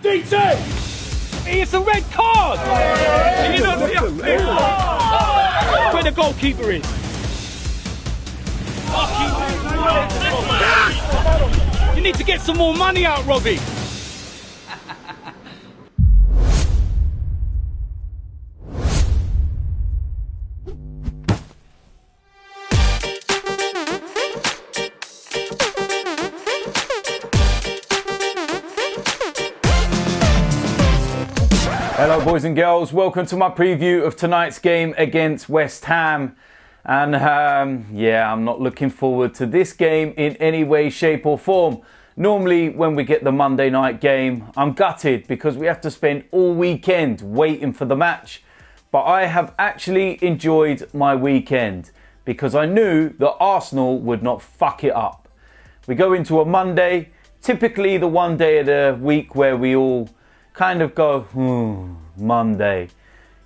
It's a red card! You know, where the goalkeeper is. You need to get some more money out, Robbie. Hello boys and girls, welcome to my preview of tonight's game against West Ham. And yeah, I'm not looking forward to this game in any way, shape or form. Normally when we get the Monday night game, I'm gutted because we have to spend all weekend waiting for the match. But I have actually enjoyed my weekend because I knew that Arsenal would not fuck it up. We go into a Monday, typically the one day of the week where we all kind of go, Monday.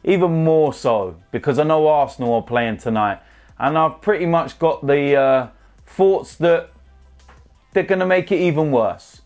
Even more so because I know Arsenal are playing tonight. And I've pretty much got the thoughts that they're going to make it even worse.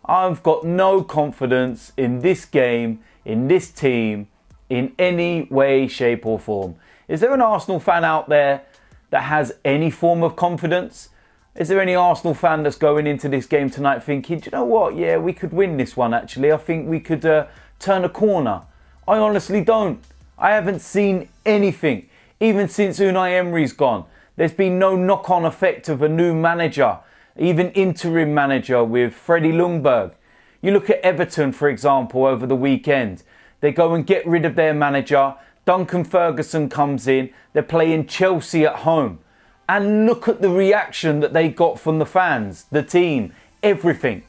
I've got no confidence in this game, in this team, in any way, shape or form. Is there an Arsenal fan out there that has any form of confidence? Is there any Arsenal fan that's going into this game tonight thinking, do you know what? Yeah, we could win this one actually. I think we could turn a corner. I honestly don't. I haven't seen anything. Even since Unai Emery's gone, there's been no knock-on effect of a new manager, even interim manager with Freddie Ljungberg. You look at Everton, for example, over the weekend. They go and get rid of their manager. Duncan Ferguson comes in. They're playing Chelsea at home. And look at the reaction that they got from the fans, the team, everything.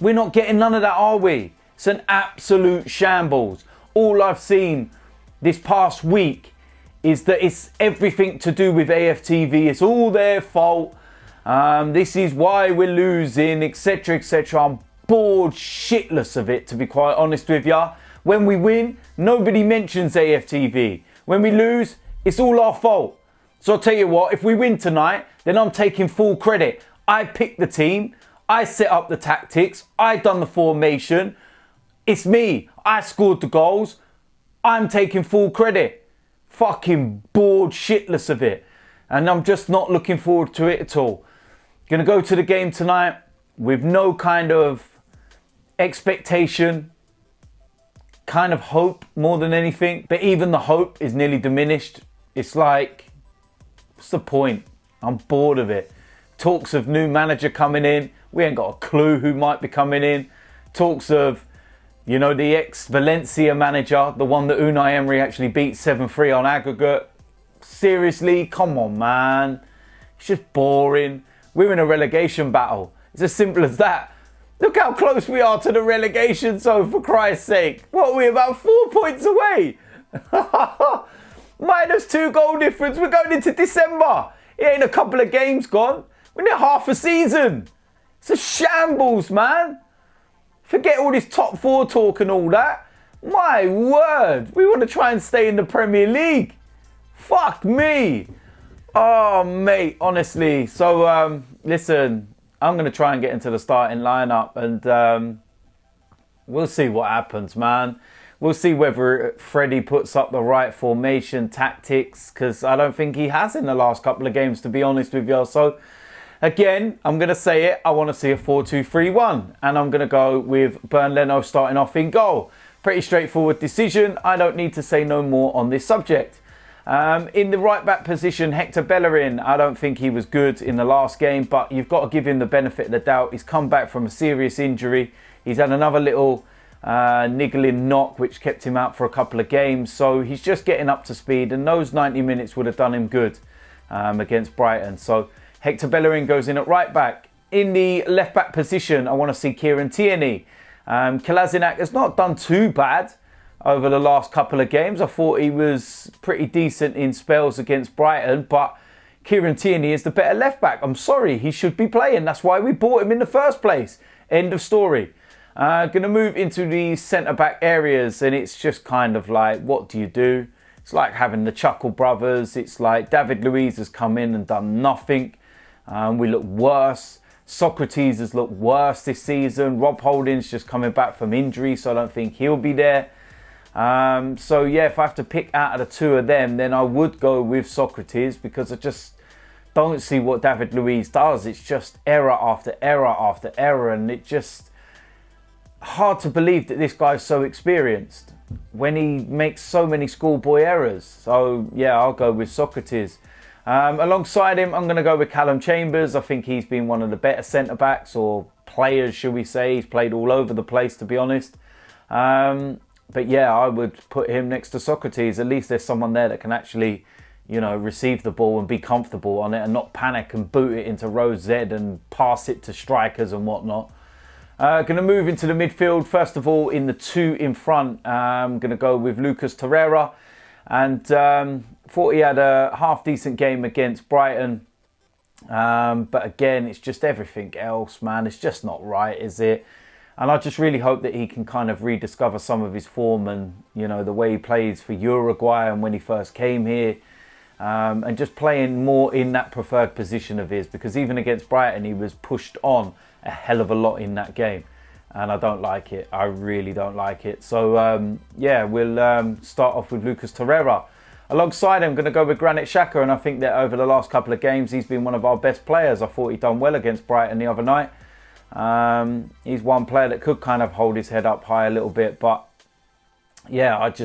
We're not getting none of that, are we? It's an absolute shambles. All I've seen this past week is that it's everything to do with AFTV. It's all their fault. This is why we're losing, etc., etc. I'm bored shitless of it, to be quite honest with you. When we win, nobody mentions AFTV. When we lose, it's all our fault. So I'll tell you what, if we win tonight, then I'm taking full credit. I picked the team. I set up the tactics. I done the formation. It's me. I scored the goals. I'm taking full credit. Fucking bored shitless of it. And I'm just not looking forward to it at all. Gonna go to the game tonight with no kind of expectation, kind of hope more than anything. But even the hope is nearly diminished. It's like, what's the point? I'm bored of it. Talks of new manager coming in. We ain't got a clue who might be coming in. Talks of, you know, the ex-Valencia manager, the one that Unai Emery actually beat 7-3 on aggregate. Seriously, come on, man. It's just boring. We're in a relegation battle. It's as simple as that. Look how close we are to the relegation zone, for Christ's sake. What, we're about 4 points away. -2 goal difference. We're going into December. It ain't a couple of games gone. We're near half a season. It's a shambles, man. Forget all this top four talk and all that. My word. We want to try and stay in the Premier League. Fuck me. Oh, mate, honestly. So, listen, I'm going to try and get into the starting lineup and we'll see what happens, man. We'll see whether Freddie puts up the right formation, tactics, because I don't think he has in the last couple of games, to be honest with you. So, again, I'm going to say it. I want to see a 4-2-3-1. And I'm going to go with Leno starting off in goal. Pretty straightforward decision. I don't need to say no more on this subject. In the right back position, Hector Bellerin, I don't think he was good in the last game, but you've got to give him the benefit of the doubt. He's come back from a serious injury. He's had another little niggling knock which kept him out for a couple of games. So he's just getting up to speed, and those 90 minutes would have done him good against Brighton. So Hector Bellerin goes in at right back. In the left back position, I want to see Tierney. Kolasinac has not done too bad over the last couple of games. I thought he was pretty decent in spells against Brighton, but Tierney is the better left back. I'm sorry, he should be playing. That's why we bought him in the first place. End of story. Going to move into the centre-back areas, and it's just kind of like, what do you do? It's like having the Chuckle brothers. It's like David Luiz has come in and done nothing. We look worse. Sokratis has looked worse this season. Rob Holding's just coming back from injury, so I don't think he'll be there. So yeah, if I have to pick out of the two of them, then I would go with Sokratis, because I just don't see what David Luiz does. It's just error after error after error, and it just hard to believe that this guy's so experienced when he makes so many schoolboy errors. So yeah, I'll go with Sokratis. Alongside him, I'm going to go with Callum Chambers. I think he's been one of the better centre-backs, or players, should we say. He's played all over the place, to be honest. But yeah, I would put him next to Sokratis. At least there's someone there that can actually, you know, receive the ball and be comfortable on it and not panic and boot it into row Z and pass it to strikers and whatnot. Going to move into the midfield. First of all, in the two in front, I'm going to go with Lucas Torreira. And thought he had a half-decent game against Brighton. But again, it's just everything else, man. It's just not right, is it? And I just really hope that he can kind of rediscover some of his form and, you know, the way he plays for Uruguay and when he first came here. And just playing more in that preferred position of his. Because even against Brighton, he was pushed on a hell of a lot in that game. And I don't like it. I really don't like it. So, yeah, we'll start off with Lucas Torreira. Alongside him, I'm going to go with Granit Xhaka. And I think that over the last couple of games, he's been one of our best players. I thought he'd done well against Brighton the other night. He's one player that could kind of hold his head up high a little bit. But, yeah, I've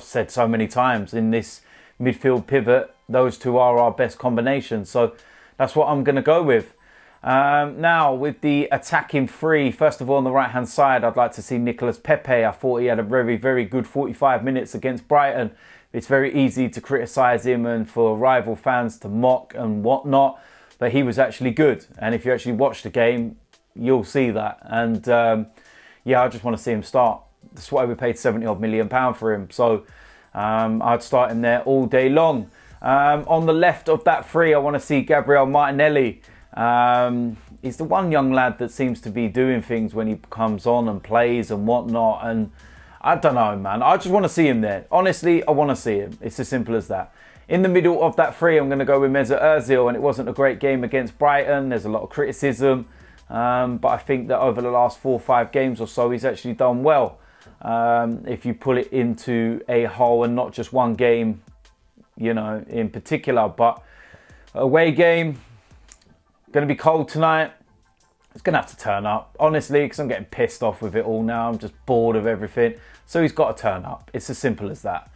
said so many times in this midfield pivot, those two are our best combination. So that's what I'm going to go with. Now, with the attacking three, first of all, on the right-hand side, I'd like to see Nicolas Pepe. I thought he had a very, very good 45 minutes against Brighton. It's very easy to criticise him and for rival fans to mock and whatnot, but he was actually good. And if you actually watch the game, you'll see that. And yeah, I just want to see him start. That's why we paid £70-odd million for him. So I'd start him there all day long. On the left of that three, I want to see Gabriel Martinelli. He's the one young lad that seems to be doing things when he comes on and plays and whatnot. And I don't know, man. I just want to see him there. Honestly, I want to see him. It's as simple as that. In the middle of that three, I'm going to go with Mesut Ozil. And it wasn't a great game against Brighton. There's a lot of criticism. But I think that over the last 4 or 5 games or so, he's actually done well. If you pull it into a whole and not just one game, you know, in particular. But away game, going to be cold tonight. It's going to have to turn up, honestly, because I'm getting pissed off with it all now. I'm just bored of everything. So he's got to turn up. It's as simple as that.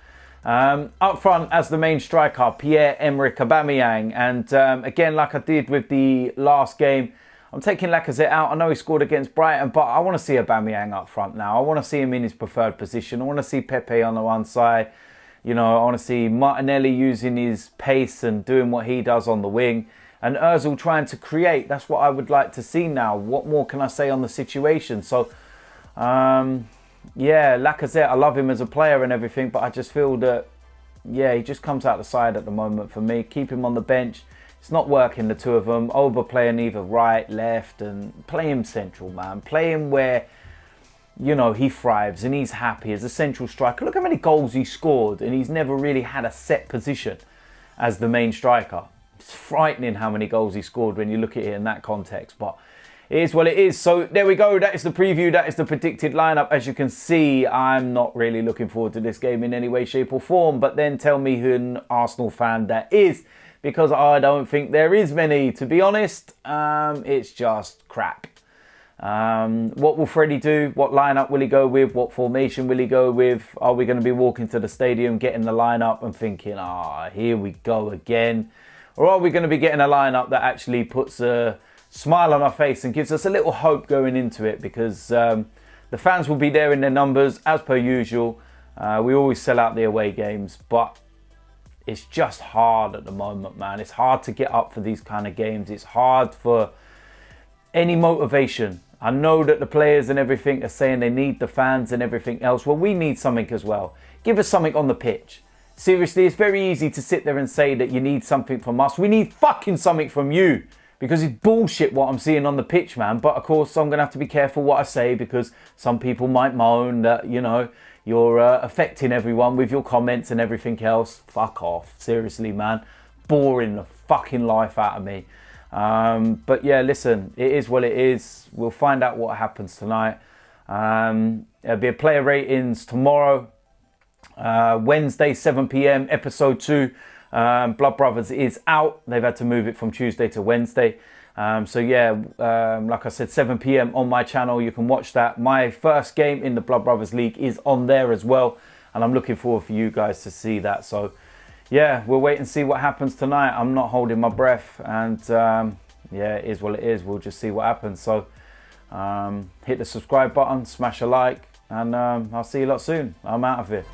Up front, as the main striker, Pierre-Emerick Aubameyang. And again, like I did with the last game, I'm taking Lacazette out. I know he scored against Brighton, but I want to see Aubameyang up front now. I want to see him in his preferred position. I want to see Pepe on the one side. You know, I want to see Martinelli using his pace and doing what he does on the wing. And Ozil trying to create. That's what I would like to see now. What more can I say on the situation? So, yeah, Lacazette, I love him as a player and everything, but I just feel that, yeah, he just comes out the side at the moment for me. Keep him on the bench. It's not working, the two of them. Overplaying either right, left, and play him central, man. Play him where, you know, he thrives and he's happy as a central striker. Look how many goals he scored, and he's never really had a set position as the main striker. It's frightening how many goals he scored when you look at it in that context, but it is what it is. So there we go. That is the preview. That is the predicted lineup. As you can see, I'm not really looking forward to this game in any way, shape or form, but then tell me who an Arsenal fan that is, because I don't think there is many, to be honest. It's just crap. What will Freddie do? What lineup will he go with? What formation will he go with? Are we going to be walking to the stadium, getting the lineup and thinking, here we go again? Or are we going to be getting a lineup that actually puts a smile on our face and gives us a little hope going into it? Because the fans will be there in their numbers, as per usual. We always sell out the away games, but it's just hard at the moment, man. It's hard to get up for these kind of games. It's hard for any motivation. I know that the players and everything are saying they need the fans and everything else. Well, we need something as well. Give us something on the pitch. Seriously, it's very easy to sit there and say that you need something from us. We need fucking something from you, because it's bullshit what I'm seeing on the pitch, man. But of course, I'm going to have to be careful what I say, because some people might moan that, you know, you're affecting everyone with your comments and everything else. Fuck off. Seriously, man. Boring the fucking life out of me. But yeah, listen, it is what it is. We'll find out what happens tonight. There'll be a player ratings tomorrow, Wednesday, 7 p.m, episode 2. Blood Brothers is out. They've had to move it from Tuesday to Wednesday. So yeah, like I said, 7 p.m. on my channel. You can watch that. My first game in the Blood Brothers League is on there as well. And I'm looking forward for you guys to see that. So yeah, we'll wait and see what happens tonight. I'm not holding my breath. And yeah, it is what it is. We'll just see what happens. So hit the subscribe button, smash a like. And I'll see you lot soon. I'm out of here.